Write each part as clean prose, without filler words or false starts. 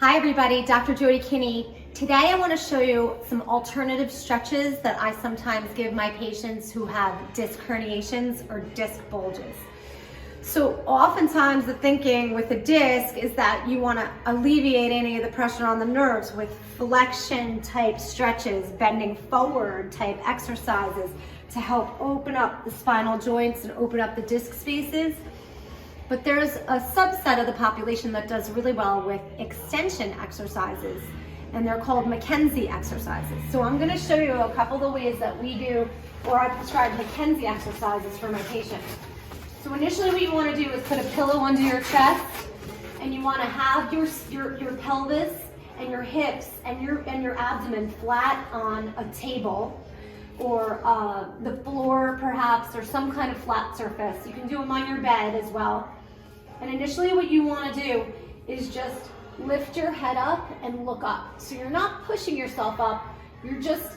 Hi everybody, Dr. Jody Kinney. Today I want to show you some alternative stretches that I sometimes give my patients who have disc herniations or disc bulges. So oftentimes the thinking with a disc is that you want to alleviate any of the pressure on the nerves with flexion type stretches, bending forward type exercises to help open up the spinal joints and open up the disc spaces. But there's a subset of the population that does really well with extension exercises, and they're called McKenzie exercises. So I'm going to show you a couple of the ways that we do, or I prescribe McKenzie exercises for my patients. So initially what you want to do is put a pillow under your chest, and you want to have your pelvis and your hips and your abdomen flat on a table or the floor perhaps, or some kind of flat surface. You can do them on your bed as well. And initially what you want to do is just lift your head up and look up. So you're not pushing yourself up, you're just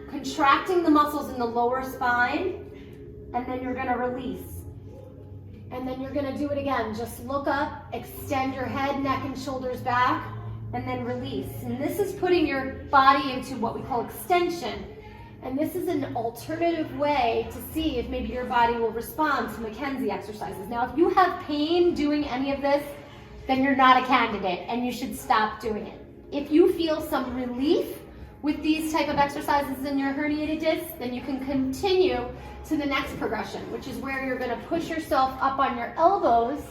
contracting the muscles in the lower spine, and then you're going to release. And then you're going to do it again. Just look up, extend your head, neck, and shoulders back, and then release. And this is putting your body into what we call extension. And this is an alternative way to see if maybe your body will respond to McKenzie exercises. Now, if you have pain doing any of this, then you're not a candidate and you should stop doing it. If you feel some relief with these type of exercises in your herniated discs, then you can continue to the next progression, which is where you're gonna push yourself up on your elbows,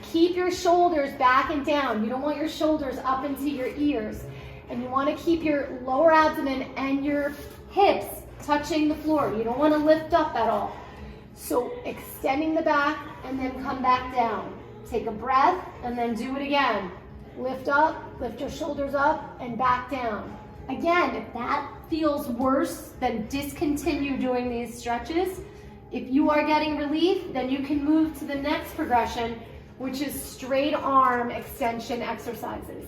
keep your shoulders back and down. You don't want your shoulders up into your ears. And you wanna keep your lower abdomen and your hips touching the floor. You don't want to lift up at all. So extending the back and then come back down. Take a breath and then do it again. Lift up, lift your shoulders up and back down. Again, if that feels worse, then discontinue doing these stretches. If you are getting relief, then you can move to the next progression, which is straight arm extension exercises.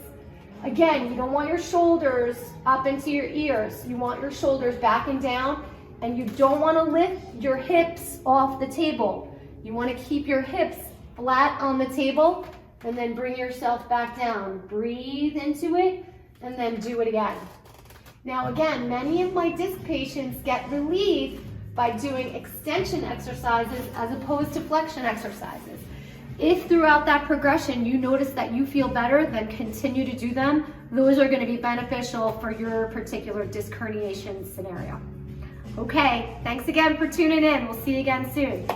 Again, you don't want your shoulders up into your ears. You want your shoulders back and down, and you don't want to lift your hips off the table. You want to keep your hips flat on the table, and then bring yourself back down. Breathe into it, and then do it again. Now again, many of my disc patients get relief by doing extension exercises as opposed to flexion exercises. If throughout that progression you notice that you feel better, then continue to do them. Those are going to be beneficial for your particular disc herniation scenario. Okay, thanks again for tuning in. We'll see you again soon.